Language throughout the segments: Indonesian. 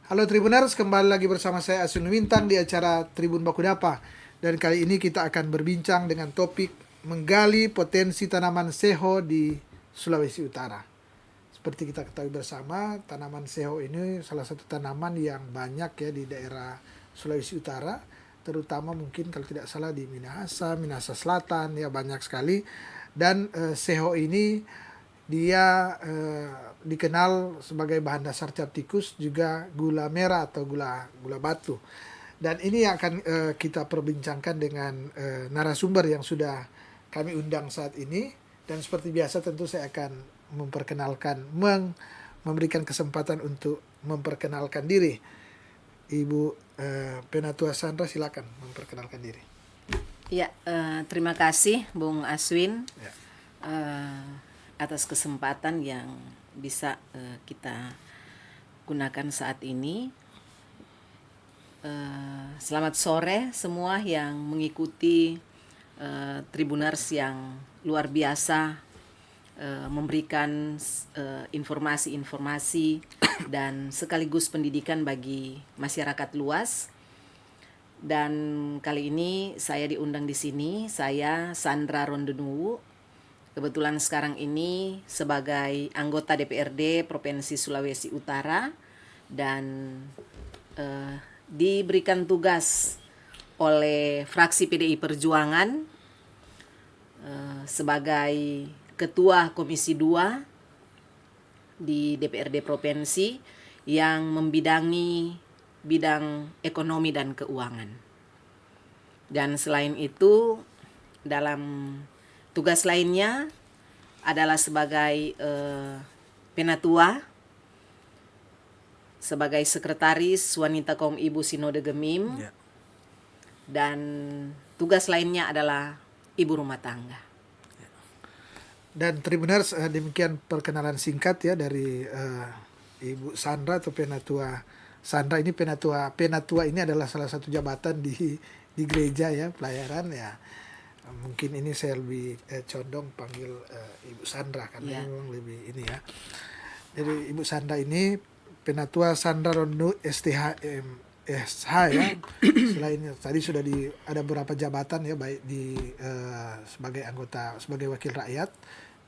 Halo Tribuners, kembali lagi bersama saya Asun Wintang di acara Tribun Bakudapa. Dan kali ini kita akan berbincang dengan topik menggali potensi tanaman seho di Sulawesi Utara. Seperti kita ketahui bersama, tanaman seho ini salah satu tanaman yang banyak ya di daerah Sulawesi Utara, terutama mungkin kalau tidak salah di Minahasa Selatan ya banyak sekali. Dan seho ini dia dikenal sebagai bahan dasar cap tikus, juga gula merah atau gula batu. Dan ini yang akan kita perbincangkan dengan narasumber yang sudah kami undang saat ini. Dan seperti biasa tentu saya akan memberikan kesempatan untuk memperkenalkan diri. Ibu Penatua Sandra, silakan memperkenalkan diri. Ya, terima kasih Bung Aswin Ya. Atas kesempatan yang bisa kita gunakan saat ini. Selamat sore semua yang mengikuti Tribuners yang luar biasa memberikan informasi-informasi dan sekaligus pendidikan bagi masyarakat luas. Dan kali ini saya diundang di sini, saya Sandra Rondenuwu. Kebetulan sekarang ini sebagai anggota DPRD Provinsi Sulawesi Utara dan diberikan tugas oleh fraksi PDI Perjuangan sebagai Ketua Komisi 2 di DPRD Provinsi yang membidangi bidang ekonomi dan keuangan. Dan selain itu, dalam tugas lainnya adalah sebagai penatua, sebagai sekretaris Wanita Kaum Ibu Sinode Gemim, dan tugas lainnya adalah ibu rumah tangga. Dan Tribuners, demikian perkenalan singkat ya dari Ibu Sandra atau Penatua Sandra. Ini penatua ini adalah salah satu jabatan di gereja ya, pelayaran ya. Mungkin ini saya lebih condong panggil Ibu Sandra karena memang lebih ini ya. Jadi Ibu Sandra ini Penatua Sandra Rondu STHMSH ya. Selain tadi sudah ada beberapa jabatan ya, baik di sebagai anggota, sebagai wakil rakyat,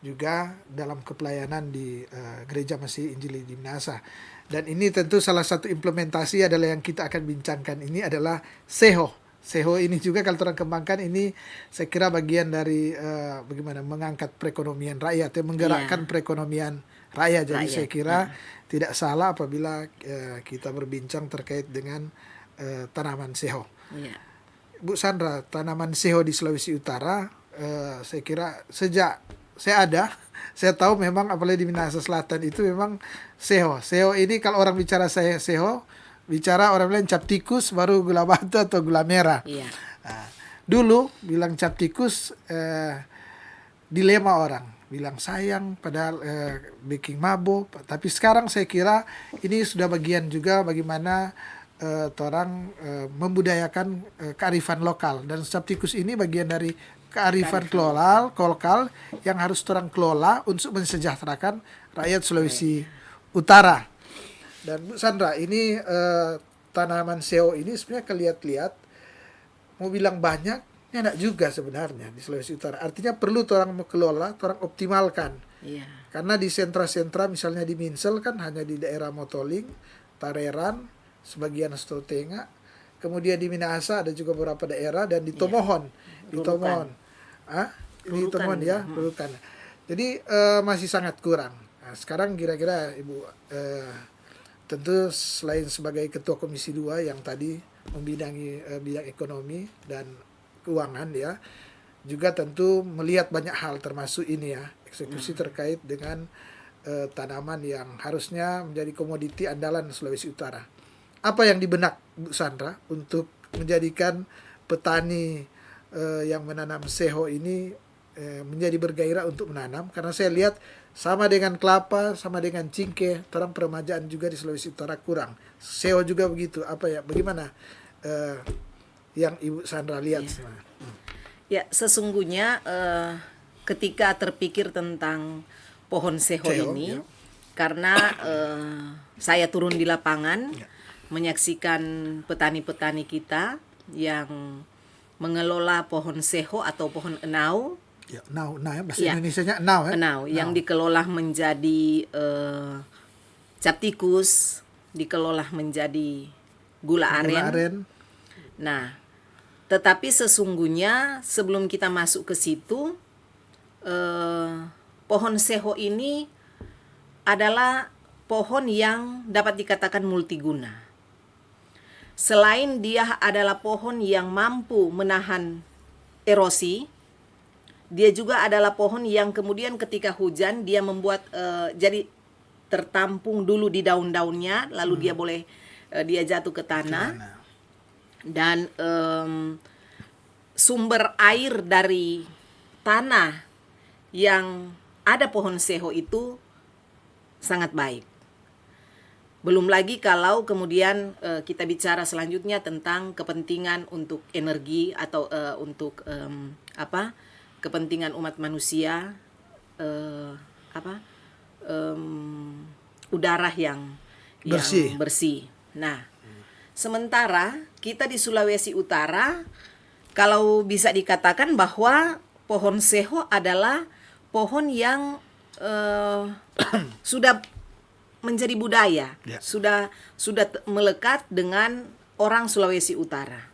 juga dalam kepelayanan di Gereja Masih Injili di Minahasa. Dan ini tentu salah satu implementasi adalah yang kita akan bincangkan ini adalah seho. Seho ini juga kalau orang kembangkan ini saya kira bagian dari bagaimana mengangkat perekonomian rakyat ya, menggerakkan perekonomian rakyat. Jadi saya kira tidak salah apabila kita berbincang terkait dengan tanaman seho. Bu Sandra, tanaman seho di Sulawesi Utara saya kira sejak saya tahu memang apalagi di Minahasa Selatan itu memang seho. Seho ini kalau orang bicara seho, bicara orang bilang cap tikus, baru gula batu atau gula merah. Nah, dulu bilang cap tikus dilema orang, bilang sayang padahal bikin mabuk. Tapi sekarang saya kira ini sudah bagian juga bagaimana orang membudayakan kearifan lokal, dan cap tikus ini bagian dari kearifan lokal yang harus orang kelola untuk mensejahterakan rakyat Sulawesi Utara. Dan Bu Sandra, ini tanaman seho ini sebenarnya kelihat-lihat mau bilang banyak, ya enggak juga sebenarnya di Sulawesi Utara. Artinya perlu orang mengelola, orang optimalkan. Karena di sentra-sentra misalnya di Minsel kan hanya di daerah Motoling, Tareran, sebagian Stotenga, kemudian di Minahasa ada juga beberapa daerah, dan di Tomohon, Nunukan. Jadi masih sangat kurang. Nah, sekarang kira-kira Ibu tentu selain sebagai Ketua Komisi 2 yang tadi membidangi bidang ekonomi dan keuangan ya, juga tentu melihat banyak hal termasuk ini ya, eksekusi terkait dengan tanaman yang harusnya menjadi komoditi andalan Sulawesi Utara. Apa yang di benak Bu Sandra untuk menjadikan petani yang menanam seho ini menjadi bergairah untuk menanam? Karena saya lihat sama dengan kelapa, sama dengan cingkeh, orang peremajaan juga di Sulawesi Utara kurang. Seho juga begitu. Apa ya? Bagaimana yang Ibu Sandra lihat? Ya, sesungguhnya ketika terpikir tentang pohon seho ini, karena saya turun di lapangan, menyaksikan petani-petani kita yang mengelola pohon seho atau pohon enau. Ya, enau ya, bahasa Ya. Indonesianya enau ya. Enau yang dikelola menjadi cap tikus, dikelola menjadi gula Gula aren. aren. Nah, tetapi sesungguhnya sebelum kita masuk ke situ, pohon seho ini adalah pohon yang dapat dikatakan multiguna. Selain dia adalah pohon yang mampu menahan erosi, dia juga adalah pohon yang kemudian ketika hujan dia membuat jadi tertampung dulu di daun-daunnya, lalu dia jatuh ke tanah. Dan sumber air dari tanah yang ada pohon seho itu sangat baik. Belum lagi kalau kemudian kita bicara selanjutnya tentang kepentingan untuk energi atau untuk kepentingan umat manusia, udara yang bersih. Nah, sementara kita di Sulawesi Utara, kalau bisa dikatakan bahwa pohon seho adalah pohon yang sudah menjadi budaya, sudah melekat dengan orang Sulawesi Utara.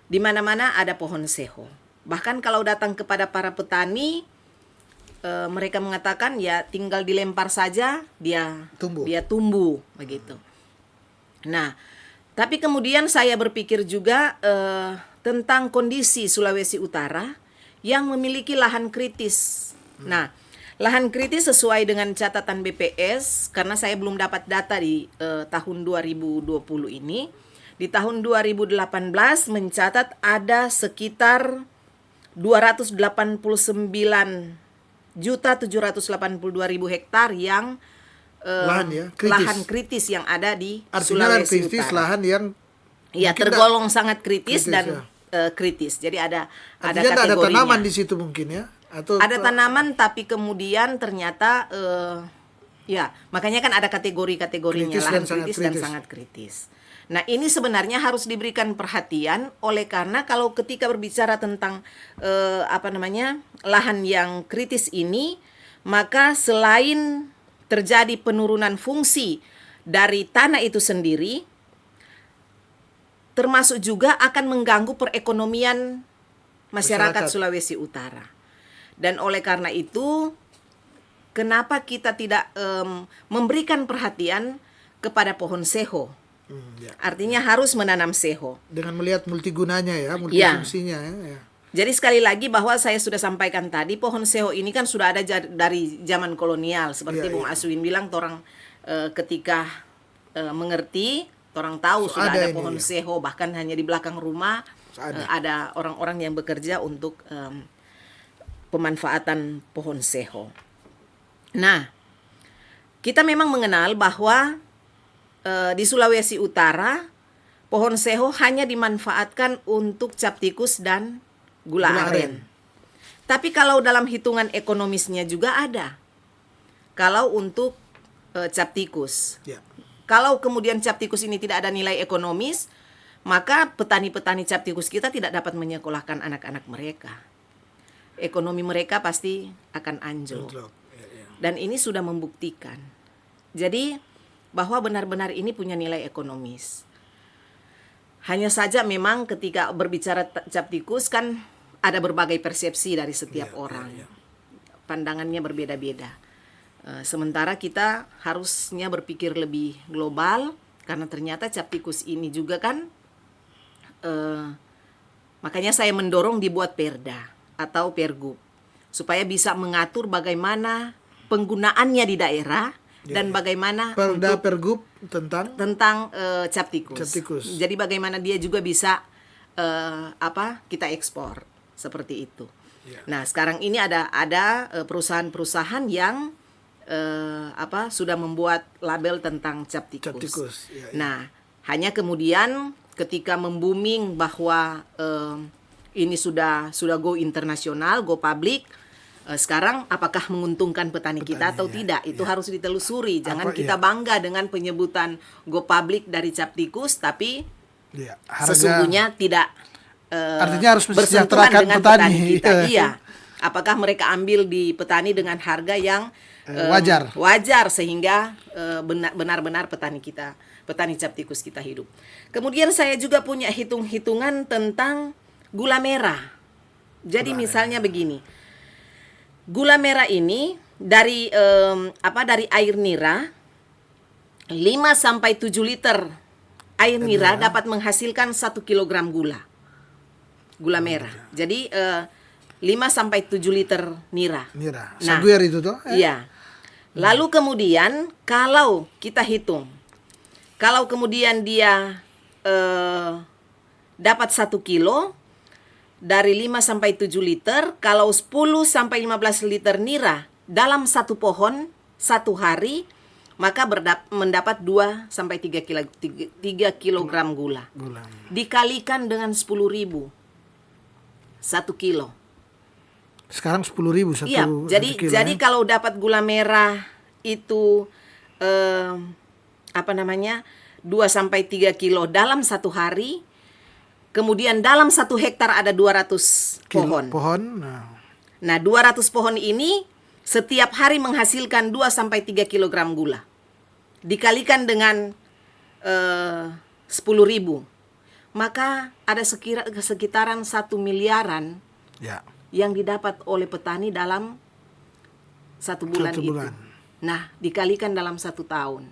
Di mana-mana ada pohon seho. Bahkan kalau datang kepada para petani, mereka mengatakan ya tinggal dilempar saja dia tumbuh begitu. Nah, tapi kemudian saya berpikir juga tentang kondisi Sulawesi Utara yang memiliki lahan kritis. Nah, lahan kritis sesuai dengan catatan BPS, karena saya belum dapat data di tahun 2020 ini. Di tahun 2018 mencatat ada sekitar 289.782.000 hektar yang lahan kritis yang ada di Sulawesi Utara. Lahan yang tergolong sangat kritis dan kritis. Jadi ada kategorinya. Ada tanaman di situ mungkin ya? Atau ada tanaman tapi kemudian ternyata makanya kan ada kategori-kategorinya, lahan kritis dan sangat kritis. Nah, ini sebenarnya harus diberikan perhatian oleh karena kalau ketika berbicara tentang lahan yang kritis ini, maka selain terjadi penurunan fungsi dari tanah itu sendiri, termasuk juga akan mengganggu perekonomian masyarakat Sulawesi Utara. Dan oleh karena itu, kenapa kita tidak memberikan perhatian kepada pohon seho? Artinya harus menanam seho. Dengan melihat multigunanya ya, multifungsinya ya. Jadi sekali lagi bahwa saya sudah sampaikan tadi, pohon seho ini kan sudah ada dari zaman kolonial. Seperti Bung Aswin bilang, orang ketika mengerti, orang tahu sudah ada pohon seho. Bahkan hanya di belakang rumah ada orang-orang yang bekerja untuk pemanfaatan pohon seho. Nah, kita memang mengenal bahwa di Sulawesi Utara pohon seho hanya dimanfaatkan untuk cap tikus dan gula aren. Tapi kalau dalam hitungan ekonomisnya juga ada. Kalau untuk cap tikus. Kalau kemudian cap tikus ini tidak ada nilai ekonomis, maka petani-petani cap tikus kita tidak dapat menyekolahkan anak-anak mereka. Ekonomi mereka pasti akan anjlok. Dan ini sudah membuktikan. Jadi bahwa benar-benar ini punya nilai ekonomis. Hanya saja memang ketika berbicara cap tikus kan ada berbagai persepsi dari setiap orang. Pandangannya berbeda-beda. Sementara kita harusnya berpikir lebih global, karena ternyata cap tikus ini juga kan makanya saya mendorong dibuat perda atau pergub supaya bisa mengatur bagaimana penggunaannya di daerah dan bagaimana perda pergub tentang cap tikus. Jadi bagaimana dia juga bisa kita ekspor seperti itu. Nah, sekarang ini ada perusahaan-perusahaan yang sudah membuat label tentang cap tikus. Nah, hanya kemudian ketika membuming bahwa ini sudah go internasional, go public, Sekarang apakah menguntungkan petani kita atau tidak? Itu harus ditelusuri. Jangan kita bangga dengan penyebutan go public dari Captikus, tapi sesungguhnya tidak artinya harus bersentuhan mensejahterakan dengan petani kita. Iya. Apakah mereka ambil di petani dengan harga yang wajar sehingga benar-benar petani kita, petani Captikus kita hidup. Kemudian saya juga punya hitung-hitungan tentang gula merah. Jadi misalnya begini. Gula merah ini dari dari air nira 5 sampai 7 liter air nira dapat menghasilkan 1 kilogram gula. Gula merah. Jadi 5 sampai 7 liter nira. Nah, saguer itu tuh. Iya. Lalu kemudian kalau kita hitung, kalau kemudian dia dapat 1 kilo dari 5 sampai 7 liter, kalau 10 sampai 15 liter nira dalam satu pohon satu hari, maka mendapat 2 sampai 3 kilogram gula. Dikalikan dengan 10.000 1 kilo. Sekarang 10.000 satu. Iya, jadi kalau dapat gula merah itu 2 sampai 3 kilo dalam satu hari. Kemudian dalam 1 hektar ada 200 pohon. Nah, 200 pohon ini setiap hari menghasilkan 2 sampai 3 kilogram gula. Dikalikan dengan 10.000. Maka ada sekitaran 1 miliaran yang didapat oleh petani dalam 1 bulan itu. Nah, dikalikan dalam 1 tahun.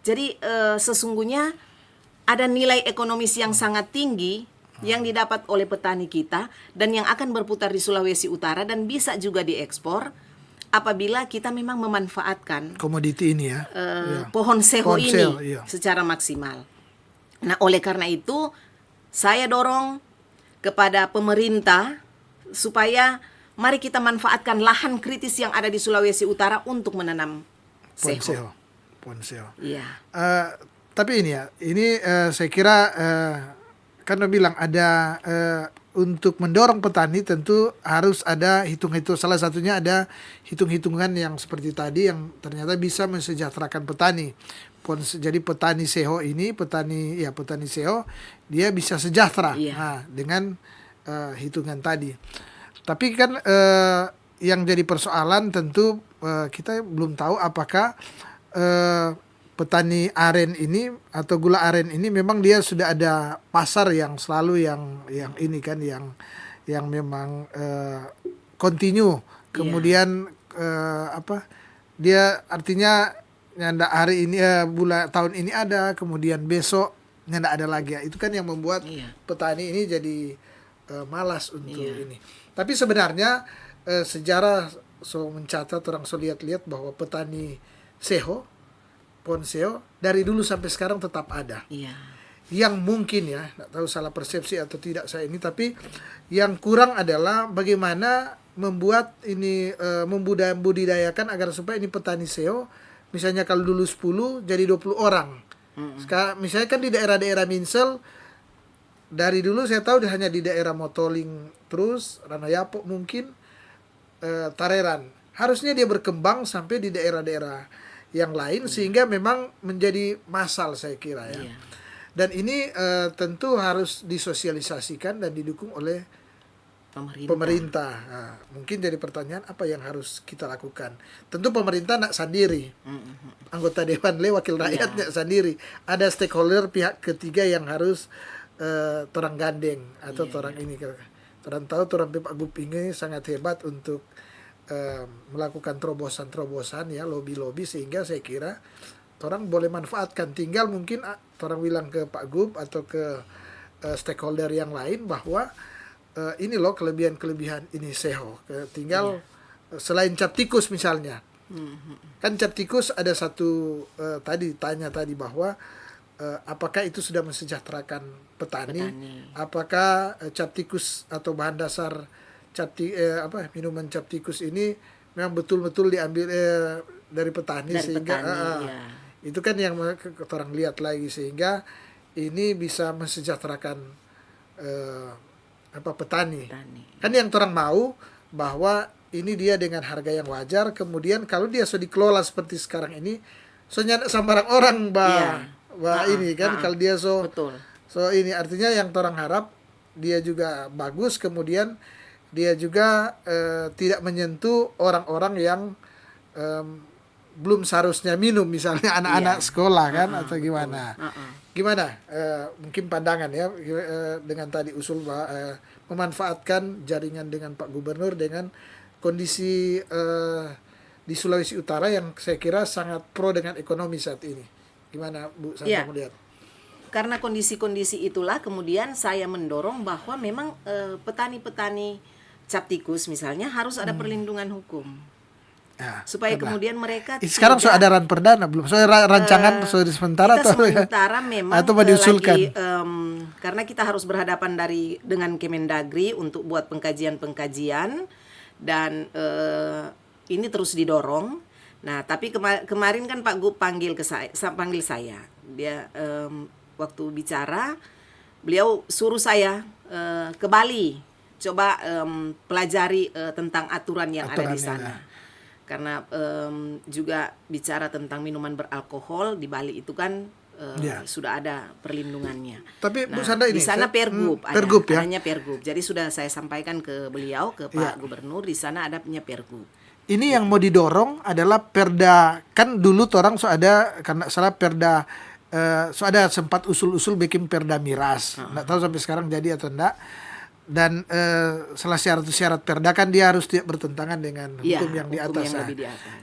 Jadi sesungguhnya ada nilai ekonomis yang sangat tinggi yang didapat oleh petani kita dan yang akan berputar di Sulawesi Utara dan bisa juga diekspor apabila kita memang memanfaatkan komoditi ini pohon seho ini secara maksimal. Nah, oleh karena itu saya dorong kepada pemerintah supaya mari kita manfaatkan lahan kritis yang ada di Sulawesi Utara untuk menanam seho. Pohon seho. Iya. Tapi ini saya kira kan bilang ada untuk mendorong petani tentu harus ada hitung-hitung. Salah satunya ada hitung-hitungan yang seperti tadi yang ternyata bisa mensejahterakan petani. Jadi petani seho ini, petani seho dia bisa sejahtera dengan hitungan tadi. Tapi kan yang jadi persoalan tentu kita belum tahu apakah petani aren ini atau gula aren ini memang dia sudah ada pasar yang selalu yang ini kan yang memang continue. Kemudian dia artinya nyanda hari ini tahun ini ada, kemudian besok nyanda ada lagi. Itu kan yang membuat petani ini jadi malas untuk ini. Tapi sebenarnya sejarah mencatat orang lihat bahwa petani seho, pohon seho dari dulu sampai sekarang tetap ada. Yang mungkin nggak tahu salah persepsi atau tidak saya ini, tapi yang kurang adalah bagaimana membuat ini membudidayakan agar supaya ini petani seho, misalnya kalau dulu 10 jadi 20 orang. Sekarang misalnya kan di daerah-daerah Minsel dari dulu saya tahu hanya di daerah Motoling terus Ranayapo mungkin Tareran. Harusnya dia berkembang sampai di daerah-daerah yang lain sehingga memang menjadi massal saya kira Dan ini tentu harus disosialisasikan dan didukung oleh pemerintah. Nah, mungkin jadi pertanyaan apa yang harus kita lakukan. Tentu pemerintah nak sendiri. Anggota dewan wakil rakyatnya sendiri. Ada stakeholder pihak ketiga yang harus torang gandeng atau torang ini. Torang tahu torang Pak Gup ini sangat hebat untuk melakukan terobosan-terobosan lobby-lobby sehingga saya kira orang boleh manfaatkan. Tinggal mungkin orang bilang ke Pak Gup atau ke stakeholder yang lain bahwa ini loh kelebihan-kelebihan ini seho. Tinggal selain Captikus misalnya. Kan Captikus ada satu tadi bahwa apakah itu sudah mensejahterakan petani. Apakah Captikus atau bahan dasar minuman Captikus ini memang betul-betul diambil dari petani sehingga itu kan yang orang lihat lagi sehingga ini bisa mensejahterakan petani. Kan yang orang mau bahwa ini dia dengan harga yang wajar, kemudian kalau dia sudah dikelola seperti sekarang ini, so nyanak sambarang orang ini kan, kalau dia Betul. so ini artinya yang orang harap dia juga bagus, kemudian dia juga tidak menyentuh orang-orang yang belum seharusnya minum, misalnya anak-anak sekolah kan, atau gimana. Gimana mungkin pandangan ya dengan tadi usul memanfaatkan jaringan dengan Pak Gubernur dengan kondisi di Sulawesi Utara yang saya kira sangat pro dengan ekonomi saat ini. Gimana Bu Sandra melihat? Karena kondisi-kondisi itulah kemudian saya mendorong bahwa memang petani-petani cap tikus misalnya harus ada perlindungan hukum. Ya, supaya kemudian mereka sekarang sudah ada perdana belum? Soal rancangan sementara kita atau sementara memang atau diusulkan? Karena kita harus berhadapan dengan Kemendagri untuk buat pengkajian-pengkajian dan ini terus didorong. Nah, tapi kemarin kan Pak Gub panggil saya. Dia waktu bicara beliau suruh saya ke Bali coba pelajari tentang aturan yang ada di sana. Karena juga bicara tentang minuman beralkohol di Bali itu kan sudah ada perlindungannya. Tapi Bu Sandra ini di sana Pergub, adanya Pergub. Jadi sudah saya sampaikan ke beliau, ke Pak Gubernur, di sana adanya Pergub. Ini yang mau didorong adalah perda, kan dulu orang ada karena salah perda ada sempat usul-usul bikin perda miras. Nggak tahu sampai sekarang jadi atau enggak. Dan salah syarat perda kan dia harus tidak bertentangan dengan hukum yang di atas.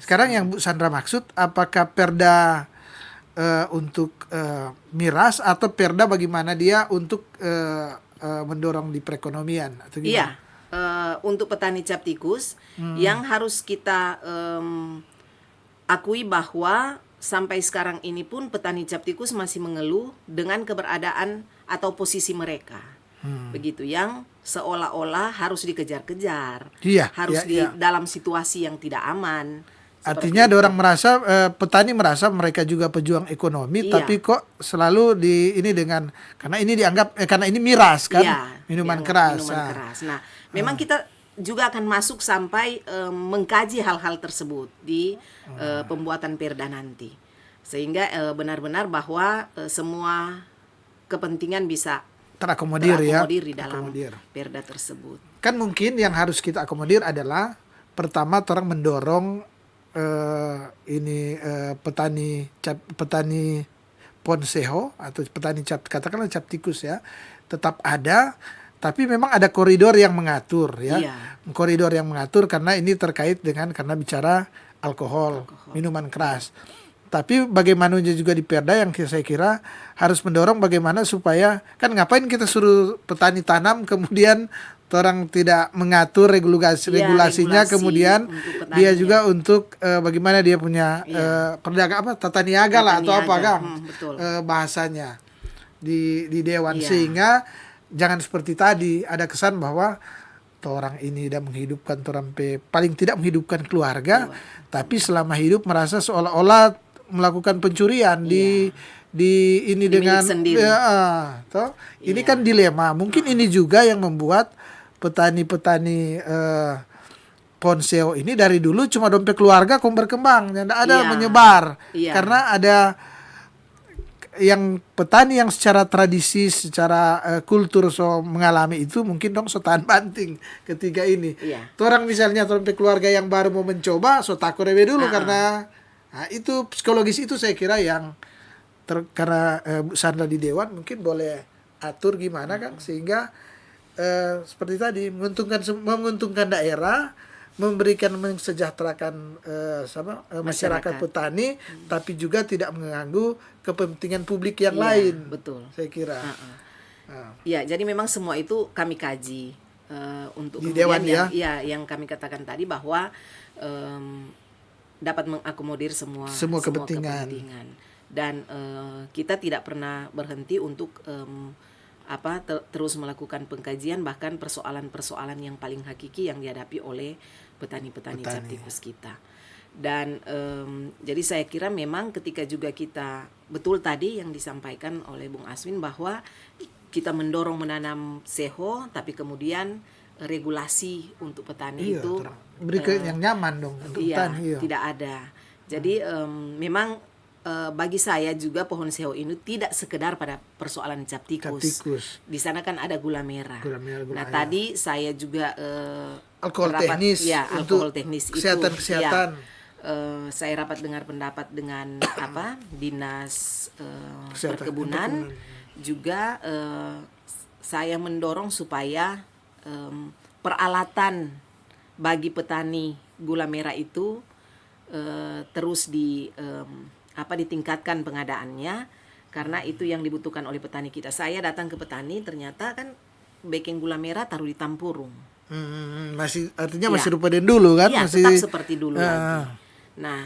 Sekarang yang Bu Sandra maksud, apakah perda untuk miras atau perda bagaimana dia untuk mendorong di perekonomian atau gimana? Untuk petani cap tikus yang harus kita akui bahwa sampai sekarang ini pun petani cap tikus masih mengeluh dengan keberadaan atau posisi mereka. Begitu, yang seolah-olah harus dikejar-kejar, harus dalam situasi yang tidak aman. Artinya ada orang merasa petani merasa mereka juga pejuang ekonomi, tapi kok selalu ini dengan karena ini dianggap karena ini miras kan, minuman keras. Nah, memang kita juga akan masuk sampai mengkaji hal-hal tersebut di pembuatan perda nanti, sehingga benar-benar bahwa semua kepentingan bisa terakomodir di dalam perda tersebut. Kan mungkin yang harus kita akomodir adalah pertama orang mendorong petani ponseho atau petani cap, katakanlah cap tikus ya, tetap ada, tapi memang ada koridor yang mengatur koridor yang mengatur karena ini terkait dengan karena bicara alkohol. Minuman keras. Tapi bagaimana juga di perda yang saya kira harus mendorong bagaimana supaya, kan ngapain kita suruh petani tanam kemudian orang tidak mengatur regulasinya, kemudian dia juga untuk bagaimana dia punya perdagangan tata niaga lah atau apa kan bahasanya di dewan, sehingga jangan seperti tadi ada kesan bahwa orang ini tidak menghidupkan paling tidak menghidupkan keluarga, tapi selama hidup merasa seolah-olah melakukan pencurian di ini dengan ini kan dilema. Mungkin ini juga yang membuat petani-petani ponseo ini dari dulu cuma dompet keluarga kok berkembang, tidak ada menyebar karena ada yang petani yang secara tradisi, secara kultur mengalami itu mungkin tahan banting ketika ini. Orang misalnya dompet keluarga yang baru mau mencoba takut dulu karena itu psikologis itu saya kira yang karena Bu Sandra di Dewan mungkin boleh atur gimana kan sehingga seperti tadi menguntungkan daerah, memberikan mensejahterakan masyarakat petani, tapi juga tidak mengganggu kepentingan publik yang lain. Betul. Saya kira. Ya, jadi memang semua itu kami kaji untuk di kemudian Dewan yang kami katakan tadi bahwa dapat mengakomodir semua kepentingan. Dan kita tidak pernah berhenti untuk terus melakukan pengkajian, bahkan persoalan-persoalan yang paling hakiki yang dihadapi oleh petani-petani cap tikus kita. Dan jadi saya kira memang ketika juga kita betul tadi yang disampaikan oleh Bung Aswin bahwa kita mendorong menanam seho, tapi kemudian regulasi untuk petani Iya, itu beri yang nyaman dong untuk iya, petani. Iya. tidak ada. Jadi memang bagi saya juga pohon seho ini tidak sekedar pada persoalan cap tikus. Tikus. Di sana kan ada gula merah. Gula merah, gula Nah, ayam. tadi saya juga Alkohol rapat, teknis ya, untuk alkohol teknis kesehatan. itu. Ya, saya rapat dengar pendapat dengan dinas perkebunan. Juga saya mendorong supaya peralatan bagi petani gula merah itu terus ditingkatkan pengadaannya, karena itu yang dibutuhkan oleh petani kita. Saya datang ke petani, ternyata kan baking gula merah taruh di tampurung. Masih artinya masih rupa dan dulu kan? Iya, masih tetap seperti dulu lagi. Nah,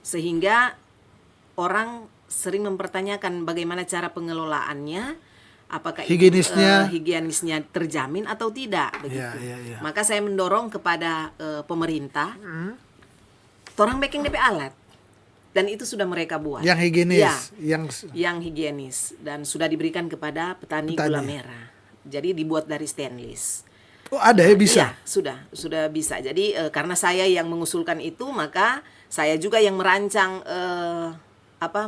sehingga orang sering mempertanyakan bagaimana cara pengelolaannya, apakah higienisnya terjamin atau tidak begitu. Ya. Maka saya mendorong kepada pemerintah, orang baking DP alat, dan itu sudah mereka buat. Yang higienis, ya, yang higienis, dan sudah diberikan kepada petani gula merah. Jadi dibuat dari stainless. Oh, ada ya, bisa? Iya, sudah bisa. Jadi karena saya yang mengusulkan itu, maka saya juga yang merancang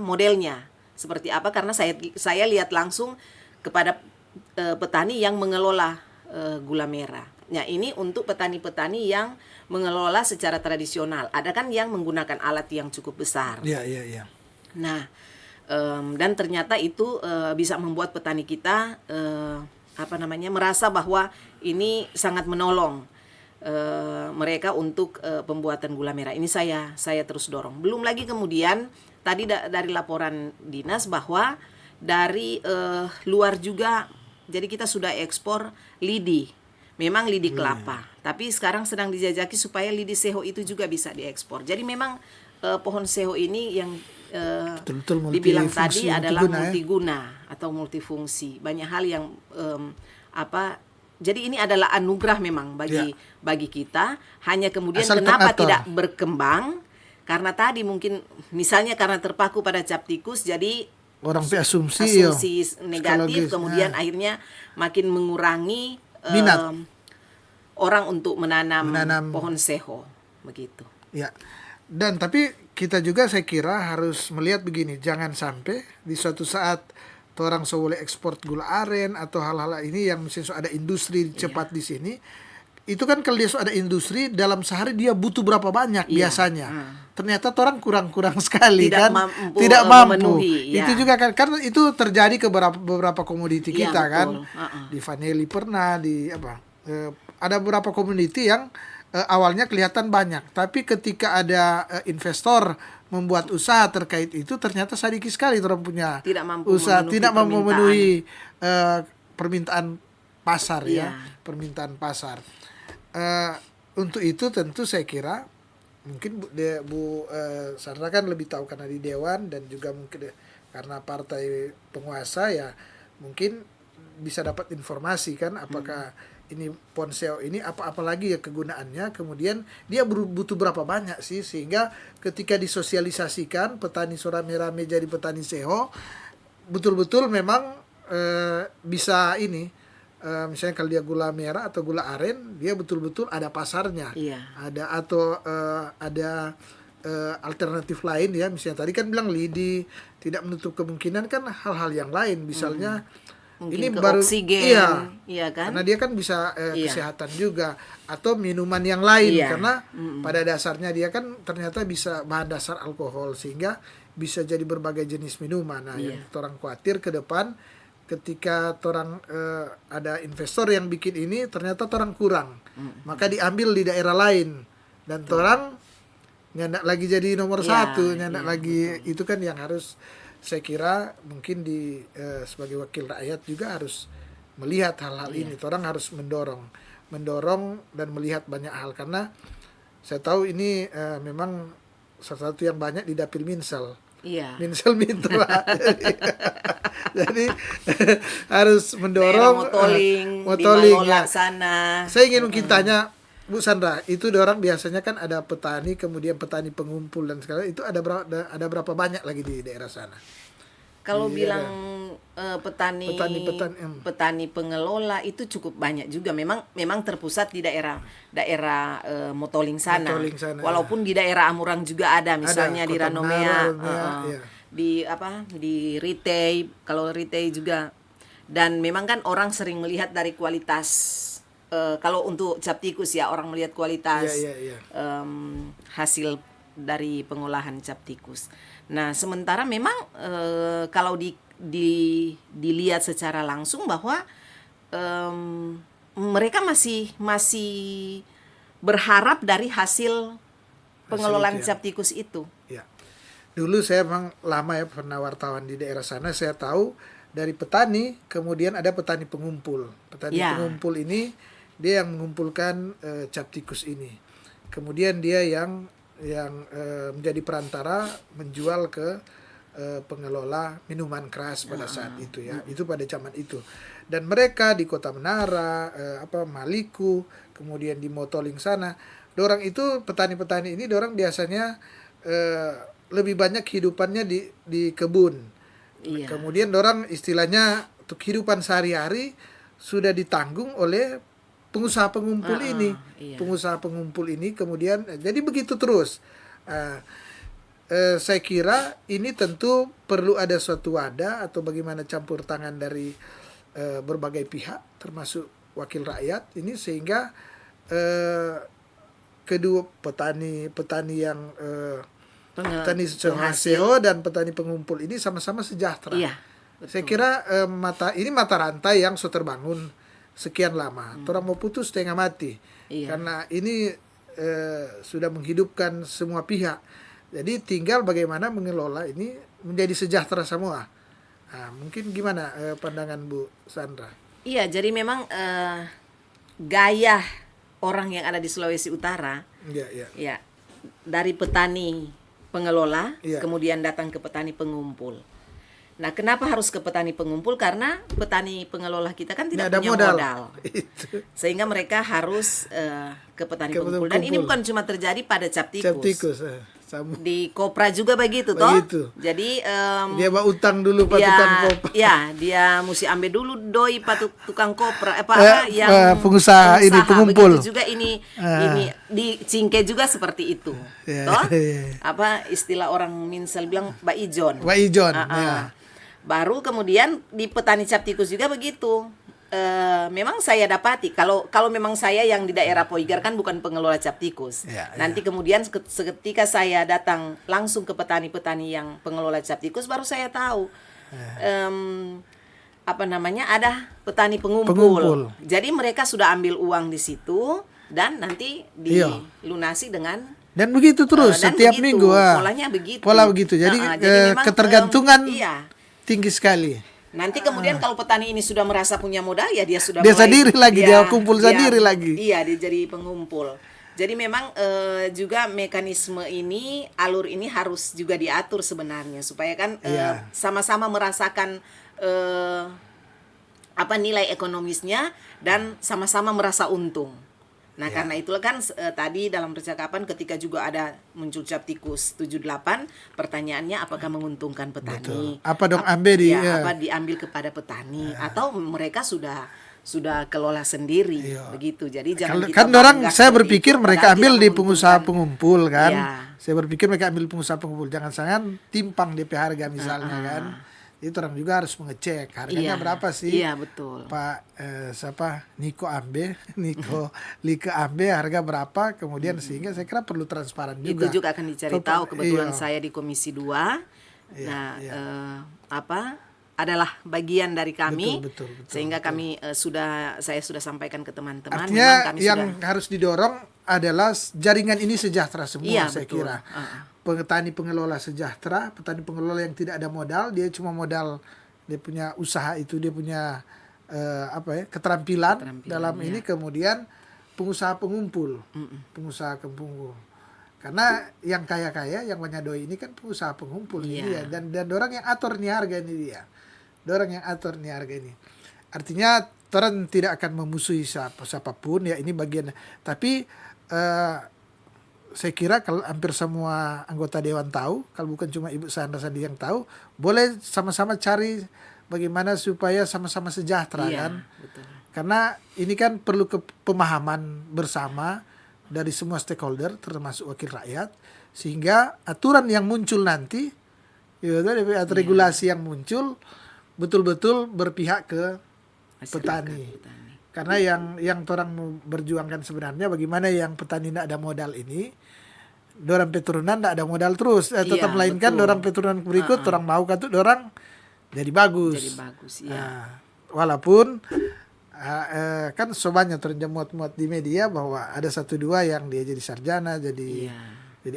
modelnya seperti apa, karena saya lihat langsung kepada petani yang mengelola gula merah. Nah, ini untuk petani-petani yang mengelola secara tradisional. Ada kan yang menggunakan alat yang cukup besar. Iya. Nah, dan ternyata itu bisa membuat petani kita merasa bahwa ini sangat menolong mereka untuk pembuatan gula merah. Ini saya terus dorong. Belum lagi kemudian tadi dari laporan dinas bahwa dari luar juga, jadi kita sudah ekspor lidi. Memang lidi kelapa, tapi sekarang sedang dijajaki supaya lidi seho itu juga bisa diekspor. Jadi memang pohon seho ini yang betul-betul dibilang tadi adalah multiguna atau multifungsi. Banyak hal yang jadi ini adalah anugerah memang bagi kita. Hanya kemudian kenapa tidak berkembang? Karena tadi mungkin misalnya karena terpaku pada cap tikus, jadi orang asumsi negatif, kemudian akhirnya makin mengurangi minat orang untuk menanam pohon seho begitu. Ya. Dan tapi kita juga saya kira harus melihat begini, jangan sampai di suatu saat orang boleh ekspor gula aren atau hal-hal ini yang misalnya ada industri cepat di sini. Itu kan kalau dia ada industri, dalam sehari dia butuh berapa banyak biasanya. Ternyata orang kurang sekali, tidak mampu memenuhi, itu juga kan, karena itu terjadi ke beberapa komoditi kita kan. Di vanili pernah, ada beberapa komoditi yang awalnya kelihatan banyak, tapi ketika ada investor membuat usaha terkait itu, ternyata sedikit sekali orang punya usaha, tidak mampu memenuhi permintaan pasar permintaan pasar. Untuk itu tentu saya kira mungkin Bu Sandra kan lebih tahu karena di Dewan, dan juga mungkin karena partai penguasa ya, mungkin bisa dapat informasi kan apakah ini ponsel ini apa lagi ya kegunaannya, kemudian dia butuh berapa banyak sih, sehingga ketika disosialisasikan petani rame-rame jadi petani seho, betul-betul memang bisa ini. Misalnya kalau dia gula merah atau gula aren, dia betul-betul ada pasarnya. Ada alternatif lain ya, misalnya tadi kan bilang lidi, tidak menutup kemungkinan kan hal-hal yang lain, misalnya mungkin ini baru oksigen, iya kan? Karena dia kan bisa kesehatan juga, atau minuman yang lain, karena pada dasarnya dia kan ternyata bisa bahan dasar alkohol, sehingga bisa jadi berbagai jenis minuman. Nah, yang orang khawatir ke depan ketika orang ada investor yang bikin ini, ternyata orang kurang, maka diambil di daerah lain, dan orang nyandak lagi jadi nomor satu, nyandak lagi. Itu kan yang harus saya kira mungkin sebagai wakil rakyat juga harus melihat hal-hal ini. Orang harus mendorong dan melihat banyak hal, karena saya tahu ini memang salah satu yang banyak di dapil Minsel. Minsel Mitra. Jadi harus mendorong motoling ya. Sana. Saya ingin mungkin tanya Bu Sandra, itu orang biasanya kan ada petani, kemudian petani pengumpul dan segala itu ada berapa banyak lagi di daerah sana? Kalau Iya, bilang Petani, petani pengelola itu cukup banyak juga. Memang terpusat di daerah Motoling sana. Motoling sana, Walaupun di daerah Amurang juga ada, ada misalnya di Kota Ranomea, Menara, Ranomea, iya. di Ritei, kalau Ritei juga. Dan memang kan orang sering melihat dari kualitas. Kalau untuk cap tikus ya, orang melihat kualitas Iya, iya. hasil dari pengolahan cap tikus. Nah, sementara memang kalau dilihat secara langsung bahwa mereka masih berharap dari hasil pengelolaan itu ya. cap tikus itu. Ya. Dulu saya memang lama ya pernah wartawan di daerah sana, saya tahu dari petani, kemudian ada petani pengumpul. Petani Ya. pengumpul ini dia yang mengumpulkan cap tikus ini. Kemudian dia yang menjadi perantara menjual ke pengelola minuman keras pada saat itu ya. Itu pada zaman itu. Dan mereka di Kota Menara, Maliku, kemudian di Motoling sana, dorang itu petani-petani ini dorang biasanya lebih banyak kehidupannya di kebun. Iya. Kemudian dorang istilahnya untuk kehidupan sehari-hari sudah ditanggung oleh pengusaha pengumpul ini. Iya. Pengusaha pengumpul ini kemudian jadi begitu terus. Saya kira ini tentu perlu ada suatu wadah atau bagaimana campur tangan dari berbagai pihak termasuk wakil rakyat ini sehingga kedua petani yang petani hasil dan petani pengumpul ini sama-sama sejahtera. Iya, Saya kira mata rantai yang sudah terbangun sekian lama. Orang mau putus setengah mati. Iya. Karena ini sudah menghidupkan semua pihak. Jadi tinggal bagaimana mengelola ini menjadi sejahtera semua. Nah, mungkin gimana pandangan Bu Sandra? Iya, jadi memang gaya orang yang ada di Sulawesi Utara, ya dari petani pengelola, Iya. kemudian datang ke petani pengumpul. Nah, kenapa harus ke petani pengumpul? Karena petani pengelola kita kan tidak ada punya modal. Itu. Sehingga mereka harus ke petani pengumpul. Dan ini bukan cuma terjadi pada cap tikus. Cap tikus. Di kopra juga begitu toh. Jadi dia bawa utang dulu pak tukang kopra. Ya, dia mesti ambil dulu doi pak tukang kopra yang pengusaha ini pengumpul. Begitu juga ini di Cingke juga seperti itu. Toh? Apa istilah orang Minsel bilang Mbak Ijon. Mbak Ijon. Ya. Baru kemudian di petani cap tikus juga begitu. Memang saya dapati kalau memang saya yang di daerah Poigar kan bukan pengelola cap tikus. Nanti kemudian ketika saya datang langsung ke petani-petani yang pengelola cap tikus baru saya tahu ada petani pengumpul. Jadi mereka sudah ambil uang di situ dan nanti dilunasi dengan dan begitu terus setiap minggu. Polanya begitu. Pola begitu. Jadi memang, ketergantungan tinggi sekali. Nanti kemudian kalau petani ini sudah merasa punya modal ya dia sudah sendiri lagi dia kumpul sendiri lagi. Iya, dia jadi pengumpul. Jadi memang juga mekanisme ini, alur ini harus juga diatur sebenarnya supaya kan sama-sama merasakan nilai ekonomisnya dan sama-sama merasa untung. Nah, karena itulah kan tadi dalam percakapan ketika juga ada muncul cap tikus 78, pertanyaannya apakah menguntungkan petani? Betul. Apa dong ambil apa diambil kepada petani atau mereka sudah kelola sendiri begitu. Jadi jangan kita orang saya berpikir mereka ambil di pengusaha pengumpul kan. Saya berpikir mereka ambil pengusaha pengumpul. Jangan timpang DP harga misalnya kan. Itu orang juga harus mengecek harganya berapa sih. Iya, betul. Pak Niko Like Ambe harga berapa, kemudian sehingga saya kira perlu transparan juga. Itu juga akan dicari tahu. Kebetulan saya di Komisi 2. Adalah bagian dari kami. Betul. Sehingga kami saya sudah sampaikan ke teman-teman. Artinya kami yang harus didorong adalah jaringan ini sejahtera semua saya kira. Petani pengelola sejahtera, petani pengelola yang tidak ada modal, dia cuma modal dia punya usaha itu, dia punya keterampilan dalam ini, kemudian pengusaha pengumpul. Karena yang kaya-kaya, yang banyak doi ini kan pengusaha pengumpul ini ya, dan orang yang atur nih harga ini dia. Orang yang atur nih harga ini. Artinya orang tidak akan memusuhi siapapun ya, ini bagian. Tapi saya kira kalau hampir semua anggota dewan tahu, kalau bukan cuma Ibu Sandra Sandi yang tahu, boleh sama-sama cari bagaimana supaya sama-sama sejahtera Iya, kan. betul. Karena ini kan perlu pemahaman bersama dari semua stakeholder termasuk wakil rakyat, sehingga aturan yang muncul nanti, ya, atau regulasi yang muncul betul-betul berpihak ke petani. Karena yang orang mau berjuangkan sebenarnya bagaimana yang petani tidak ada modal ini, dorang peturunan tidak ada modal terus, tetap Iya, melainkan betul. dorang peturunan berikut, orang mau katut dorang jadi bagus. Jadi bagus, ya. Nah, walaupun kan sobannya terjemuat-muat di media bahwa ada satu dua yang dia jadi sarjana, jadi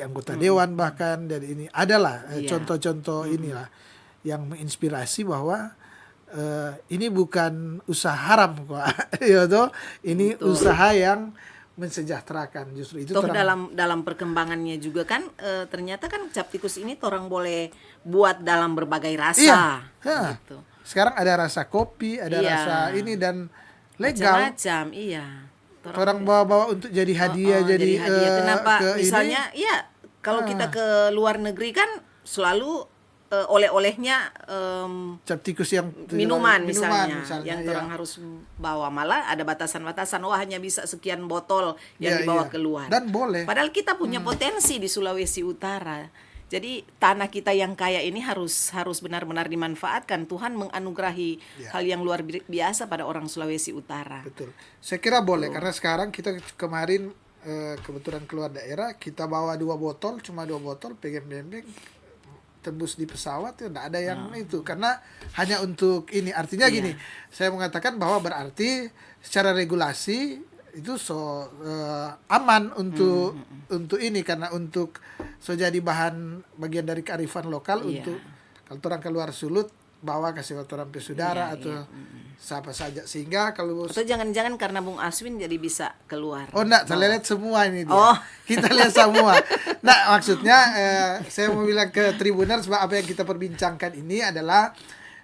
anggota dewan bahkan, jadi ini adalah contoh-contoh inilah yang menginspirasi bahwa ini bukan usaha haram kok, ya toh, ini usaha yang mensejahterakan, justru itu. Toh dalam perkembangannya juga kan ternyata kan cap tikus ini orang boleh buat dalam berbagai rasa. Iya. Gitu. Sekarang ada rasa kopi, ada rasa ini dan legal. Macam-macam, iya. Orang bawa-bawa untuk jadi hadiah, jadi hadiah. Kenapa? ke Misalnya, ini, ya kalau kita ke luar negeri kan selalu oleh-olehnya cap tikus yang minuman misalnya yang ya. orang harus bawa, malah ada batasan-batasan, hanya bisa sekian botol yang dibawa keluar. Dan boleh. Padahal kita punya potensi di Sulawesi Utara. Jadi tanah kita yang kaya ini harus benar-benar dimanfaatkan. Tuhan menganugerahi hal yang luar biasa pada orang Sulawesi Utara. Betul. Saya kira boleh karena sekarang kita kemarin kebetulan keluar daerah, kita bawa 2 botol, cuma 2 botol, pengen tembus di pesawat, tidak ada yang itu, karena hanya untuk ini. Artinya gini, saya mengatakan bahwa berarti secara regulasi itu aman untuk ini, karena untuk jadi bahan bagian dari kearifan lokal untuk kalau orang keluar Sulut bawa kasih orang saudara atau siapa saja, sehingga kalau atau jangan-jangan karena Bung Aswin jadi bisa keluar. Oh enggak, saya lihat semua ini dia. Kita lihat semua. Nah, maksudnya saya mau bilang ke Tribuners bahwa apa yang kita perbincangkan ini adalah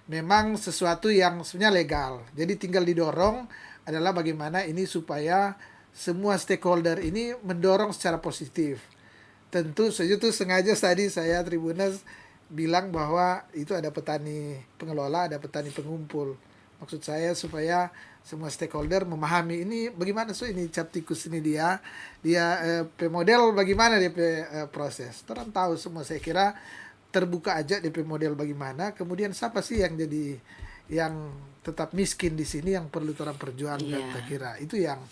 memang sesuatu yang sebenarnya legal. Jadi tinggal didorong adalah bagaimana ini supaya semua stakeholder ini mendorong secara positif. Tentu saja tuh sengaja tadi saya Tribuners bilang bahwa itu ada petani pengelola, ada petani pengumpul. Maksud saya supaya semua stakeholder memahami ini bagaimana ini cap tikus ini dia model bagaimana dia proses. Orang tahu semua, saya kira terbuka aja DP model bagaimana. Kemudian siapa sih yang jadi yang tetap miskin di sini yang perlu orang perjuangkan. Saya kira itu yang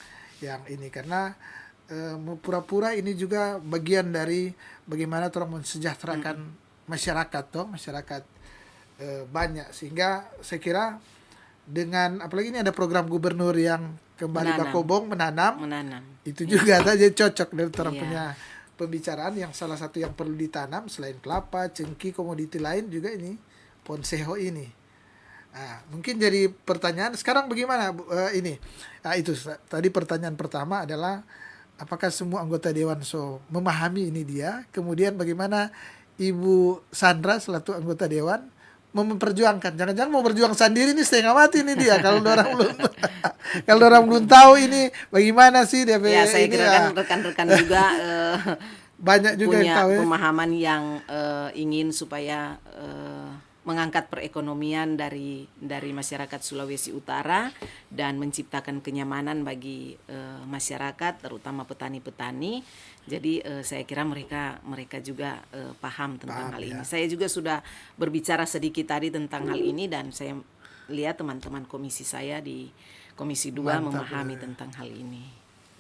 ini, karena pura-pura ini juga bagian dari bagaimana orang mensejahterakan masyarakat banyak, sehingga saya kira dengan apalagi ini ada program gubernur yang kembali Bakobong menanam. Itu juga jadi cocok dari orang punya pembicaraan yang salah satu yang perlu ditanam selain kelapa, cengkih, komoditi lain juga ini Ponseho ini. Nah, mungkin jadi pertanyaan sekarang bagaimana ini. Nah, itu tadi pertanyaan pertama adalah apakah semua anggota dewan memahami ini dia, kemudian bagaimana Ibu Sandra selaku anggota dewan memperjuangkan. Jangan-jangan mau berjuang sendiri nih setengah mati nih dia kalau orang belum tahu ini bagaimana sih dia. Ya, saya kira kan rekan-rekan juga banyak juga punya yang tahu pemahaman yang ingin supaya mengangkat perekonomian dari masyarakat Sulawesi Utara dan menciptakan kenyamanan bagi masyarakat, terutama petani-petani. Jadi saya kira mereka juga paham tentang hal ini. Saya juga sudah berbicara sedikit tadi tentang hal ini, dan saya lihat teman-teman komisi saya di Komisi 2 memahami tentang hal ini.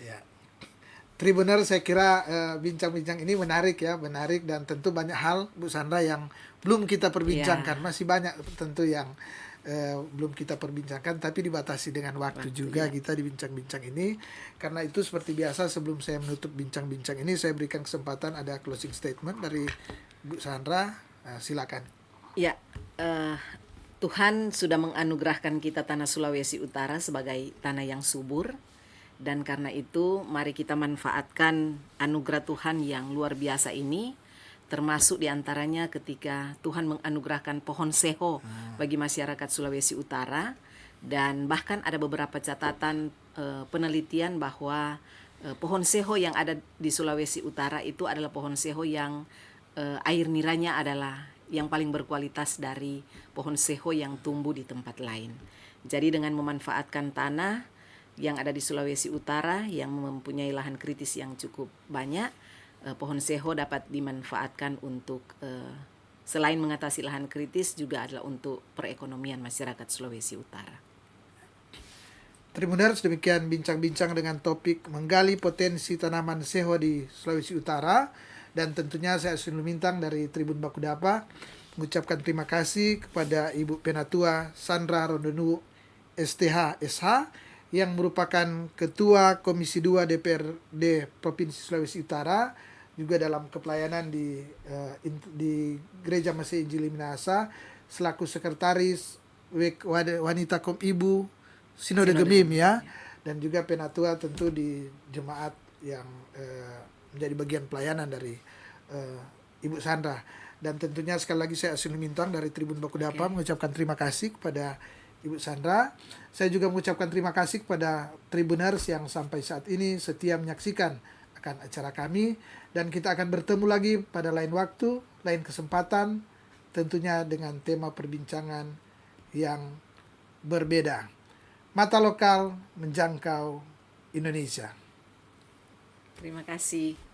Ya. Tribuner, saya kira bincang-bincang ini menarik dan tentu banyak hal Bu Sandra yang belum kita perbincangkan, masih banyak tentu yang belum kita perbincangkan, tapi dibatasi dengan waktu juga kita di bincang-bincang ini. Karena itu seperti biasa sebelum saya menutup bincang-bincang ini, saya berikan kesempatan ada closing statement dari Bu Sandra, silakan. Ya, Tuhan sudah menganugerahkan kita tanah Sulawesi Utara sebagai tanah yang subur. Dan karena itu mari kita manfaatkan anugerah Tuhan yang luar biasa ini, termasuk diantaranya ketika Tuhan menganugerahkan pohon seho bagi masyarakat Sulawesi Utara. Dan bahkan ada beberapa catatan penelitian bahwa pohon seho yang ada di Sulawesi Utara itu adalah pohon seho yang air niranya adalah yang paling berkualitas dari pohon seho yang tumbuh di tempat lain. Jadi dengan memanfaatkan tanah yang ada di Sulawesi Utara yang mempunyai lahan kritis yang cukup banyak, pohon seho dapat dimanfaatkan untuk selain mengatasi lahan kritis juga adalah untuk perekonomian masyarakat Sulawesi Utara. Tribuners, demikian bincang-bincang dengan topik menggali potensi tanaman seho di Sulawesi Utara. Dan tentunya saya Asun Lumintang dari Tribun Bakudapa mengucapkan terima kasih kepada Ibu Penatua Sandra Rondonuwu STH SH yang merupakan Ketua Komisi 2 DPRD Provinsi Sulawesi Utara, juga dalam kepelayanan di Gereja Masih Injili Minahasa selaku Sekretaris Wanita Kom Ibu Sinode Gemim ya, dan juga Penatua tentu di jemaat yang menjadi bagian pelayanan dari Ibu Sandra. Dan tentunya sekali lagi saya Asun Lumintang dari Tribun Bakudapa mengucapkan terima kasih kepada Ibu Sandra. Saya juga mengucapkan terima kasih kepada Tribuners yang sampai saat ini setia menyaksikan akan acara kami, dan kita akan bertemu lagi pada lain waktu, lain kesempatan, tentunya dengan tema perbincangan yang berbeda. Mata lokal menjangkau Indonesia. Terima kasih.